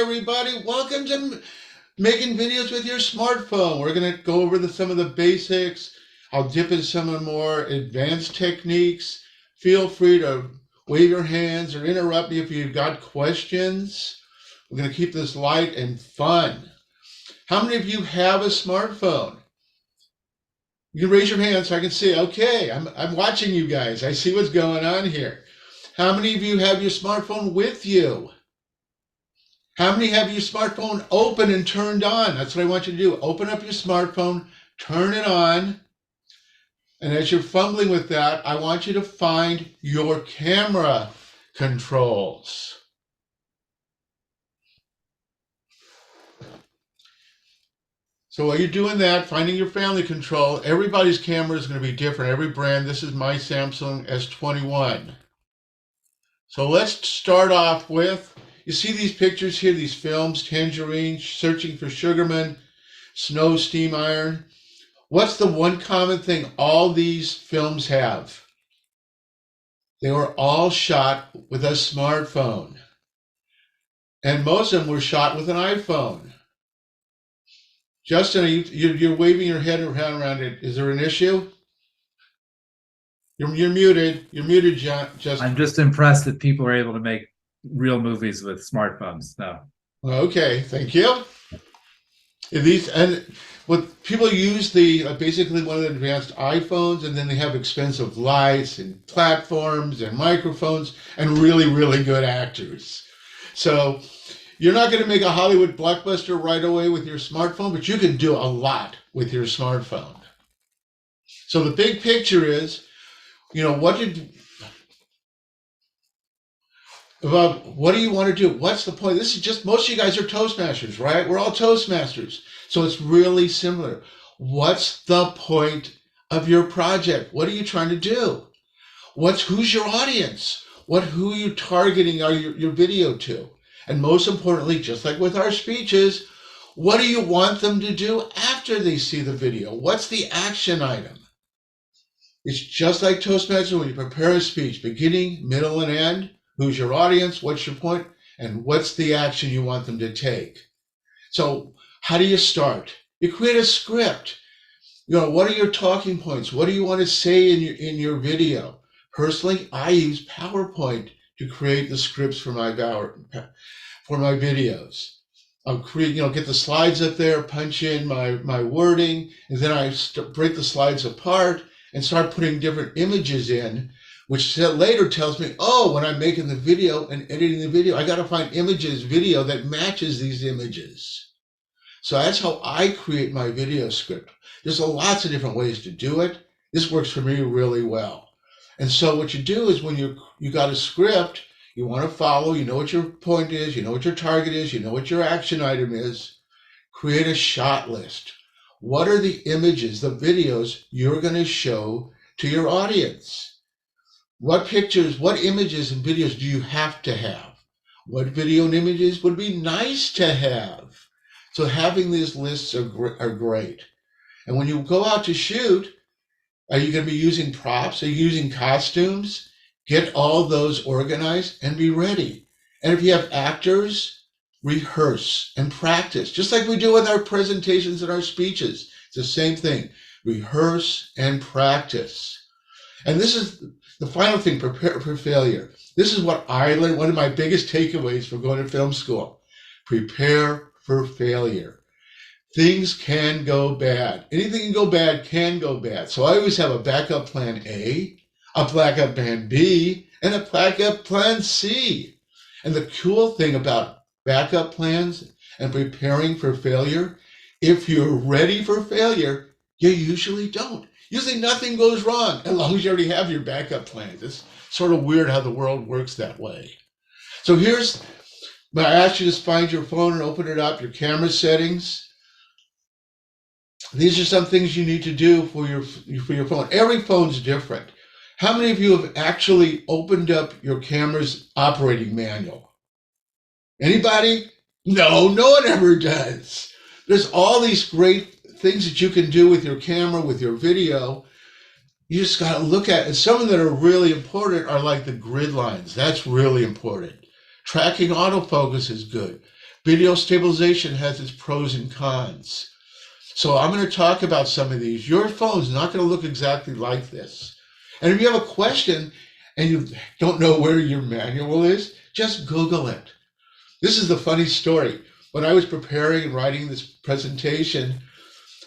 everybody. Welcome to making videos with your smartphone. We're going to go over some of the basics. I'll dip into some of the more advanced techniques. Feel free to wave your hands or interrupt me if you've got questions. We're going to keep this light and fun. How many of you have a smartphone? You can raise your hand so I can see. Okay, I'm watching you guys. I see what's going on here. How many of you have your smartphone with you? How many have your smartphone open and turned on? That's what I want you to do. Open up your smartphone, turn it on, and as you're fumbling with that, I want you to find your camera controls. So while you're doing that, finding your family control, everybody's camera is going to be different. Every brand. This is my Samsung S21. So let's start off with, you see these pictures here, these films, Tangerine, Searching for Sugarman, Snow, Steam Iron. What's the one common thing all these films have? They were all shot with a smartphone. And most of them were shot with an iPhone. Justin, you're waving your head around it. Is there an issue? You're muted. You're muted, Justin. I'm just impressed that people are able to make real movies with smartphones. No. Okay, thank you. What people use basically one of the advanced iPhones, and then they have expensive lights and platforms and microphones and really, really good actors. So you're not going to make a Hollywood blockbuster right away with your smartphone, but you can do a lot with your smartphone. So the big picture is, what do you want to do? What's the point? This is just, most of you guys are Toastmasters, right? We're all Toastmasters. So it's really similar. What's the point of your project? What are you trying to do? Who's your audience? Who are you targeting your video to? And most importantly, just like with our speeches, what do you want them to do after they see the video? What's the action item? It's just like Toastmasters when you prepare a speech, beginning, middle, and end. Who's your audience? What's your point? And what's the action you want them to take? So how do you start? You create a script. What are your talking points? What do you want to say in your video? Personally, I use PowerPoint to create the scripts for my videos. I'll get the slides up there, punch in my wording, and then I break the slides apart and start putting different images in, which later tells me, when I'm making the video and editing the video, I got to find video that matches these images. So that's how I create my video script. There's lots of different ways to do it. This works for me really well. And so what you do is when you got a script, you want to follow, you know what your point is, you know what your target is, you know what your action item is, create a shot list. What are the images, the videos you're going to show to your audience? What pictures, what images and videos do you have to have? What video and images would be nice to have? So having these lists are great. And when you go out to shoot, are you going to be using props? Are you using costumes? Get all those organized and be ready. And if you have actors, rehearse and practice, just like we do with our presentations and our speeches. It's the same thing. Rehearse and practice. And this is the final thing, prepare for failure. This is what I learned, one of my biggest takeaways from going to film school. Prepare for failure. Things can go bad. Anything can go bad. So I always have a backup plan A, a backup plan B, and a backup plan C. And the cool thing about backup plans and preparing for failure, if you're ready for failure, you usually don't. Usually nothing goes wrong as long as you already have your backup plans. It's sort of weird how the world works that way. So I asked you to find your phone and open it up, your camera settings. These are some things you need to do for your phone. Every phone's different. How many of you have actually opened up your camera's operating manual? Anybody? No one ever does. There's all these great things that you can do with your camera, with your video. You just got to look at it. And some of them that are really important are like the grid lines. That's really important. Tracking autofocus is good. Video stabilization has its pros and cons. So I'm going to talk about some of these. Your phone's not going to look exactly like this. And if you have a question and you don't know where your manual is, just Google it. This is the funny story. When I was preparing and writing this presentation,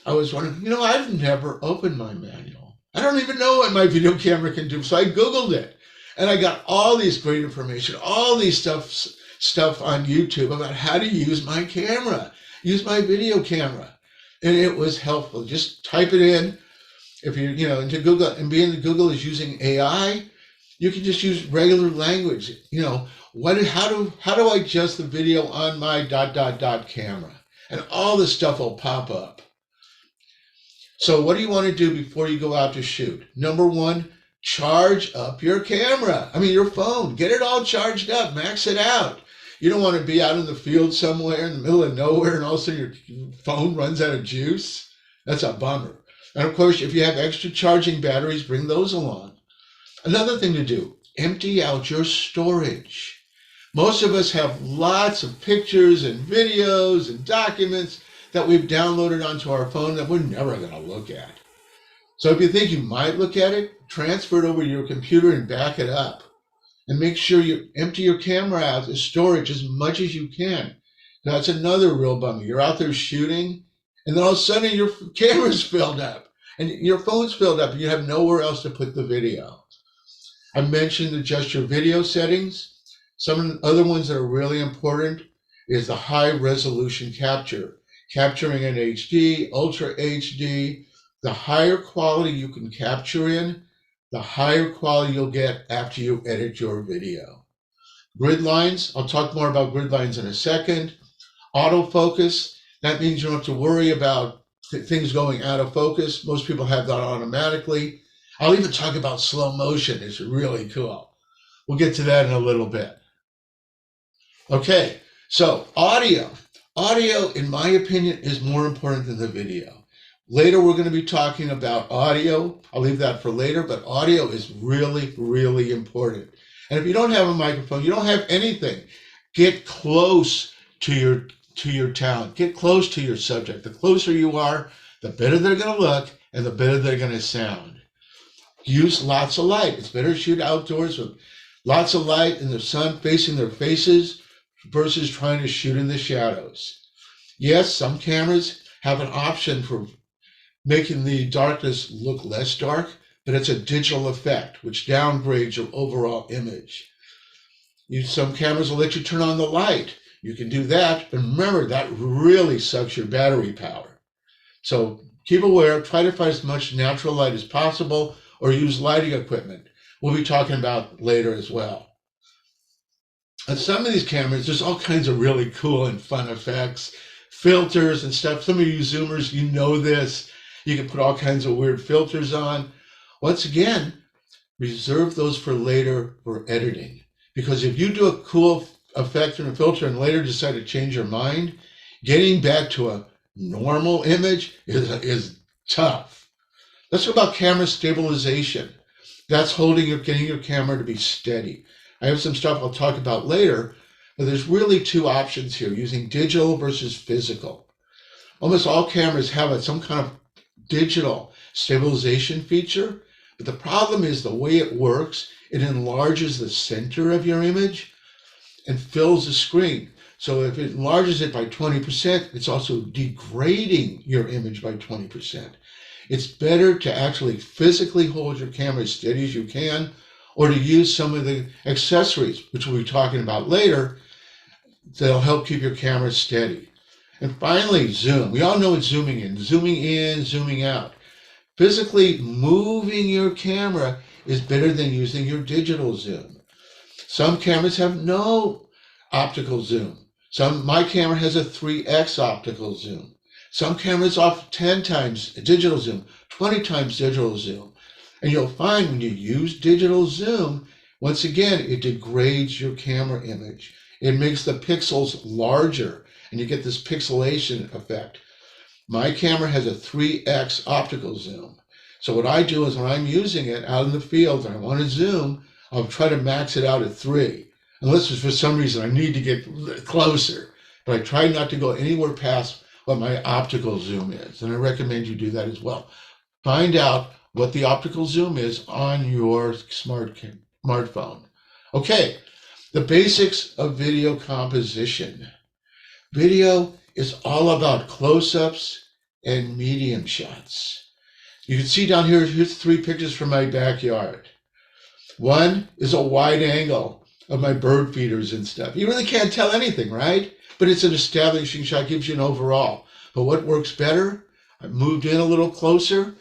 I was wondering, I've never opened my manual. I don't even know what my video camera can do. So I Googled it. And I got all these great information, all these stuff on YouTube about how to use my camera, use my video camera. And it was helpful. Just type it in. If you're, into Google, and being that Google is using AI, you can just use regular language. How do I adjust the video on my ... camera? And all this stuff will pop up. So what do you want to do before you go out to shoot? Number one, charge up your camera. Your phone. Get it all charged up. Max it out. You don't want to be out in the field somewhere in the middle of nowhere and all of a sudden your phone runs out of juice. That's a bummer. And of course, if you have extra charging batteries, bring those along. Another thing to do, empty out your storage. Most of us have lots of pictures and videos and documents that we've downloaded onto our phone that we're never going to look at. So if you think you might look at it, transfer it over to your computer and back it up. And make sure you empty your camera out of storage as much as you can. That's another real bummer. You're out there shooting, and then all of a sudden your camera's filled up, and your phone's filled up, and you have nowhere else to put the video. I mentioned adjust your video settings. Some of the other ones that are really important is the high resolution capture. Capturing in HD, Ultra HD, the higher quality you can capture in, the higher quality you'll get after you edit your video. Grid lines, I'll talk more about grid lines in a second. Autofocus, that means you don't have to worry about things going out of focus. Most people have that automatically. I'll even talk about slow motion. It's really cool. We'll get to that in a little bit. Okay, so audio. Audio, in my opinion, is more important than the video. Later, we're going to be talking about audio. I'll leave that for later, but audio is really, really important. And if you don't have a microphone, you don't have anything, get close to your talent. Get close to your subject. The closer you are, the better they're going to look and the better they're going to sound. Use lots of light. It's better to shoot outdoors with lots of light and the sun facing their faces versus trying to shoot in the shadows. Yes, some cameras have an option for making the darkness look less dark, but it's a digital effect, which downgrades your overall image. Some cameras will let you turn on the light. You can do that, but remember, that really sucks your battery power. So keep aware, try to find as much natural light as possible, or use lighting equipment. We'll be talking about later as well. On some of these cameras, there's all kinds of really cool and fun effects, filters and stuff. Some of you Zoomers, you know this. You can put all kinds of weird filters on. Once again, reserve those for later for editing. Because if you do a cool effect and a filter and later decide to change your mind, getting back to a normal image is tough. Let's talk about camera stabilization. That's getting your camera to be steady. I have some stuff I'll talk about later, but there's really two options here, using digital versus physical. Almost all cameras have some kind of digital stabilization feature, but the problem is the way it works, it enlarges the center of your image and fills the screen. So if it enlarges it by 20%, it's also degrading your image by 20%. It's better to actually physically hold your camera as steady as you can, or to use some of the accessories, which we'll be talking about later, that'll help keep your camera steady. And finally, zoom. We all know it's zooming in, zooming out. Physically moving your camera is better than using your digital zoom. Some cameras have no optical zoom. My camera has a 3x optical zoom. Some cameras offer 10 times digital zoom, 20 times digital zoom. And you'll find when you use digital zoom, once again, it degrades your camera image. It makes the pixels larger, and you get this pixelation effect. My camera has a 3x optical zoom. So what I do is when I'm using it out in the field and I want to zoom, I'll try to max it out at 3. Unless for some reason I need to get closer. but I try not to go anywhere past what my optical zoom is. And I recommend you do that as well. Find out what the optical zoom is on your smartphone. Okay, the basics of video composition. Video is all about close-ups and medium shots. You can see down here, here's 3 pictures from my backyard. One is a wide angle of my bird feeders and stuff. You really can't tell anything, right? But it's an establishing shot, gives you an overall. But what works better? I moved in a little closer,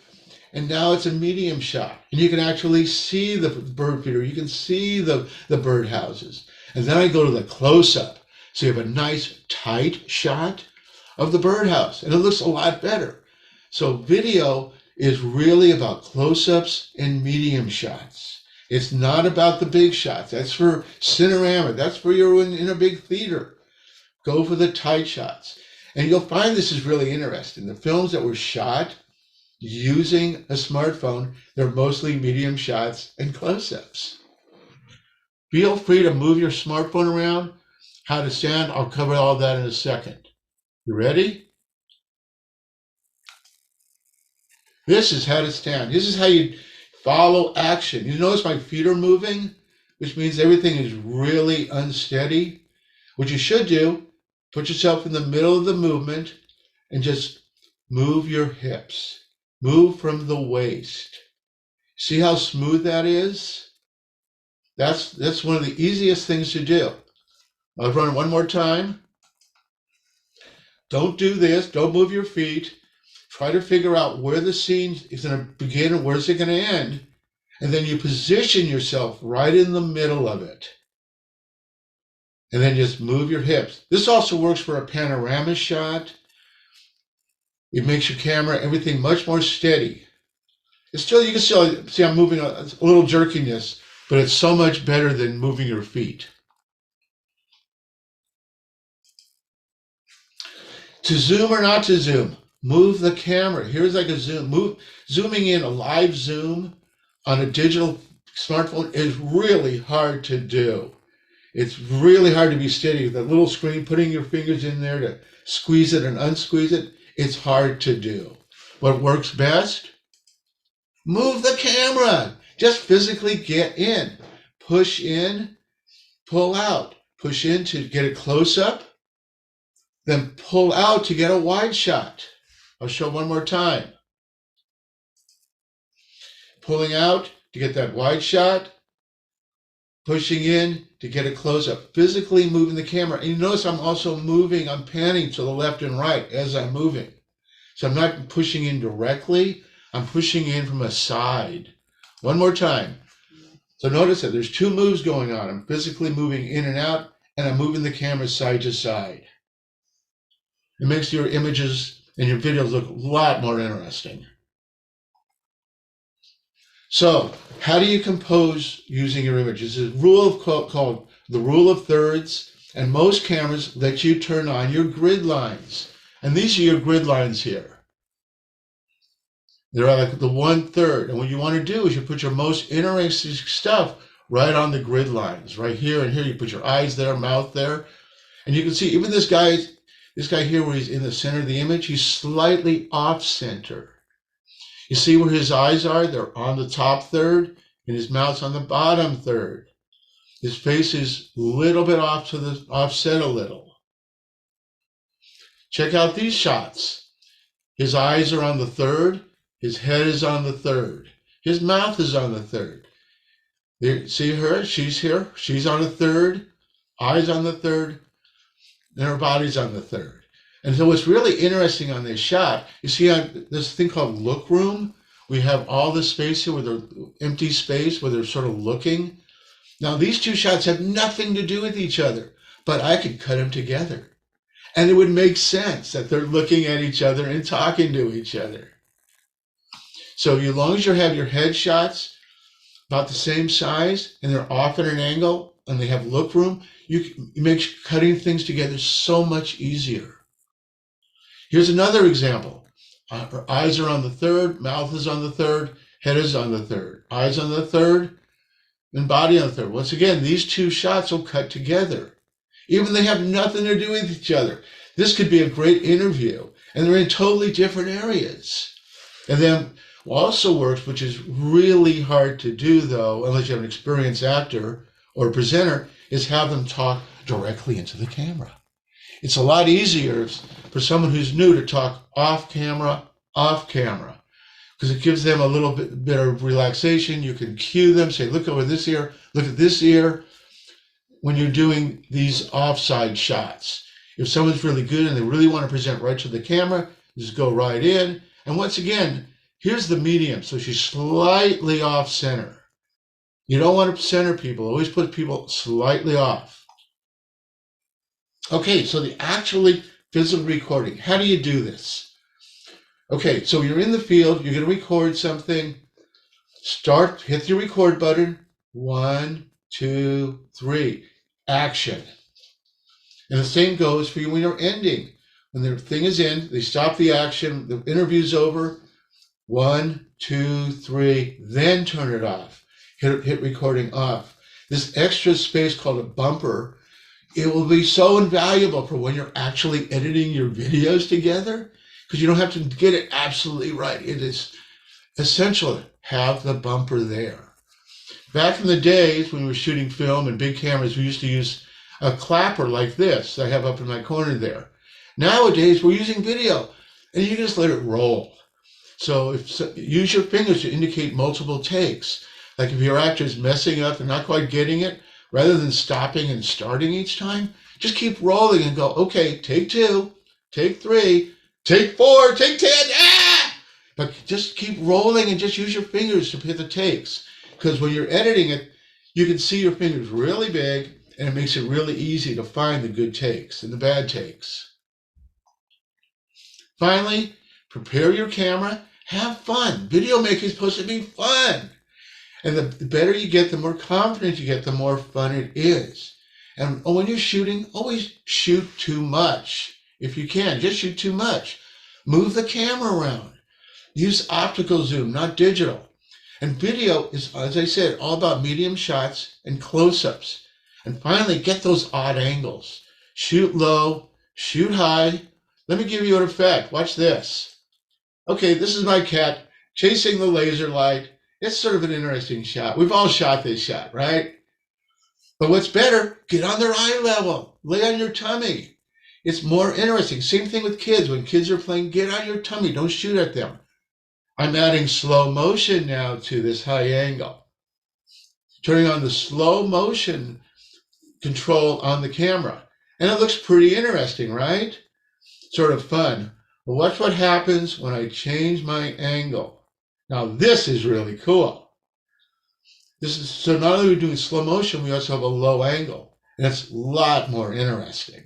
and now it's a medium shot. And you can actually see the bird feeder. You can see the bird houses. And then I go to the close-up. So you have a nice tight shot of the birdhouse, and it looks a lot better. So video is really about close-ups and medium shots. It's not about the big shots. That's for Cinerama. That's for you're in a big theater. Go for the tight shots. And you'll find this is really interesting. The films that were shot using a smartphone, they're mostly medium shots and close-ups. Feel free to move your smartphone around. How to stand, I'll cover all that in a second. You ready? This is how to stand. This is how you follow action. You notice my feet are moving, which means everything is really unsteady. What you should do, put yourself in the middle of the movement and just move your hips. Move from the waist. See how smooth that is? That's one of the easiest things to do. I'll run it one more time. Don't do this. Don't move your feet. Try to figure out where the scene is going to begin and where's it going to end. And then you position yourself right in the middle of it. And then just move your hips. This also works for a panorama shot. It makes your camera, everything much more steady. It's still, you can still see I'm moving a little jerkiness, but it's so much better than moving your feet. To zoom or not to zoom, move the camera. Here's like a zoom. Zooming in a live zoom on a digital smartphone is really hard to do. It's really hard to be steady with that little screen, putting your fingers in there to squeeze it and unsqueeze it. It's hard to do. What works best? Move the camera. Just physically get in. Push in, pull out. Push in to get a close-up. Then pull out to get a wide shot. I'll show one more time. Pulling out to get that wide shot. Pushing in to get a close-up. Physically moving the camera. And you notice I'm also moving, I'm panning to the left and right as I'm moving. So I'm not pushing in directly. I'm pushing in from a side. One more time. So notice that there's 2 moves going on. I'm physically moving in and out, and I'm moving the camera side to side. It makes your images and your videos look a lot more interesting. So, how do you compose using your images? There's a rule called the rule of thirds, and most cameras let you turn on your grid lines. And these are your grid lines here. They're like the 1/3. And what you want to do is you put your most interesting stuff right on the grid lines. Right here and here, you put your eyes there, mouth there. And you can see even this guy here where he's in the center of the image, he's slightly off center. You see where his eyes are? They're on the top third, and his mouth's on the bottom third. His face is a little bit off to the offset a little. Check out these shots. His eyes are on the third, his head is on the third, his mouth is on the third. There, see her? She's here. She's on the third, eyes on the third, and her body's on the third. And so what's really interesting on this shot, you see on this thing called look room, we have all this space here with the empty space where they're sort of looking. Now these 2 shots have nothing to do with each other, but I could cut them together. And it would make sense that they're looking at each other and talking to each other. So as long as you have your head shots about the same size and they're off at an angle and they have look room, it makes cutting things together so much easier. Here's another example. Her eyes are on the third, mouth is on the third, head is on the third, eyes on the third, and body on the third. Once again, these 2 shots will cut together. even they have nothing to do with each other. This could be a great interview, and they're in totally different areas. And then what also works, which is really hard to do though, unless you have an experienced actor or presenter, is have them talk directly into the camera. It's a lot easier for someone who's new to talk off camera, because it gives them a little bit of relaxation. You can cue them, say, look over this ear, look at this ear, when you're doing these offside shots. If someone's really good and they really want to present right to the camera, just go right in. And once again, here's the medium. So she's slightly off center. You don't want to center people. Always put people slightly off. Okay, so the actually physical recording. How do you do this? Okay, so you're in the field. You're going to record something. Hit your record button. 1, 2, 3. Action. And the same goes for you when you're ending. When the thing is in, they stop the action, the interview's over. 1, 2, 3, then turn it off. Hit recording off. This extra space called a bumper, it will be so invaluable for when you're actually editing your videos together, because you don't have to get it absolutely right. It is essential to have the bumper there. Back in the days when we were shooting film and big cameras, we used to use a clapper like this that I have up in my corner there. Nowadays, we're using video, and you can just let it roll. So use your fingers to indicate multiple takes. Like if your actor is messing up and not quite getting it, rather than stopping and starting each time, just keep rolling and go, okay, take 2, take 3, take 4, take 10, But just keep rolling and just use your fingers to hit the takes. Because when you're editing it, you can see your fingers really big, and it makes it really easy to find the good takes and the bad takes. Finally, prepare your camera, have fun. Video making is supposed to be fun. And the better you get, the more confident you get, the more fun it is. And when you're shooting, always shoot too much. If you can, just shoot too much. Move the camera around. Use optical zoom, not digital. And video is, as I said, all about medium shots and close-ups. And finally, get those odd angles. Shoot low, shoot high. Let me give you an effect. Watch this. Okay, this is my cat chasing the laser light. It's sort of an interesting shot. We've all shot this shot, right? But what's better, get on their eye level. Lay on your tummy. It's more interesting. Same thing with kids. When kids are playing, get on your tummy. Don't shoot at them. I'm adding slow motion now to this high angle. Turning on the slow motion control on the camera. And it looks pretty interesting, right? Sort of fun. But watch what happens when I change my angle. Now this is really cool. So not only are we doing slow motion, we also have a low angle. And it's a lot more interesting.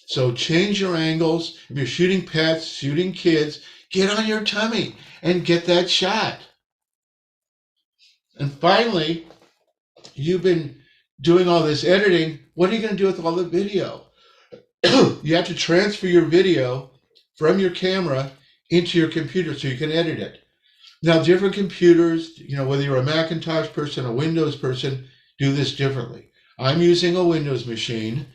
So change your angles. If you're shooting pets, shooting kids, get on your tummy and get that shot. And finally, you've been doing all this editing. What are you going to do with all the video? You have to transfer your video from your camera into your computer so you can edit it. Now, different computers, whether you're a Macintosh person, a Windows person, do this differently. I'm using a Windows machine.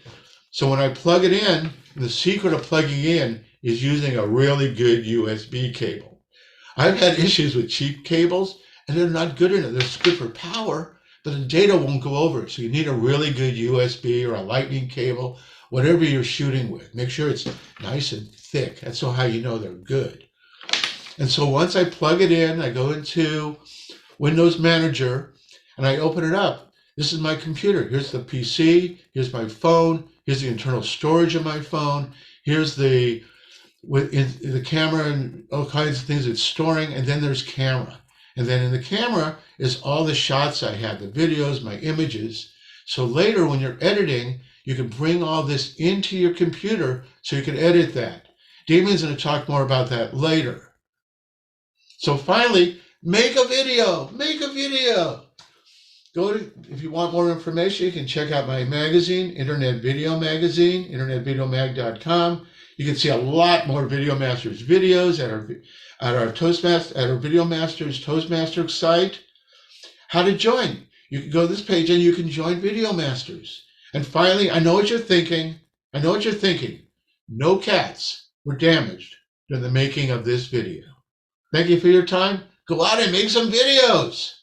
So when I plug it in, the secret of plugging in is using a really good USB cable. I've had issues with cheap cables, and they're not good enough. They're good for power, but the data won't go over it. So you need a really good USB or a lightning cable, whatever you're shooting with. Make sure it's nice and thick. That's how you know they're good. And so once I plug it in, I go into Windows Manager, and I open it up. This is my computer. Here's the PC. Here's my phone. Here's the internal storage of my phone. Here's the camera and all kinds of things it's storing. And then there's camera. And then in the camera is all the shots I have, the videos, my images. So later when you're editing, you can bring all this into your computer so you can edit that. Damien's going to talk more about that later. So finally, make a video. Make a video. If you want more information, you can check out my magazine, Internet Video Magazine, internetvideomag.com. You can see a lot more VideoMasters videos at our VideoMasters Toastmasters site. How to join? You can go to this page and you can join VideoMasters. And finally, I know what you're thinking. I know what you're thinking. No cats were damaged during the making of this video. Thank you for your time. Go out and make some videos.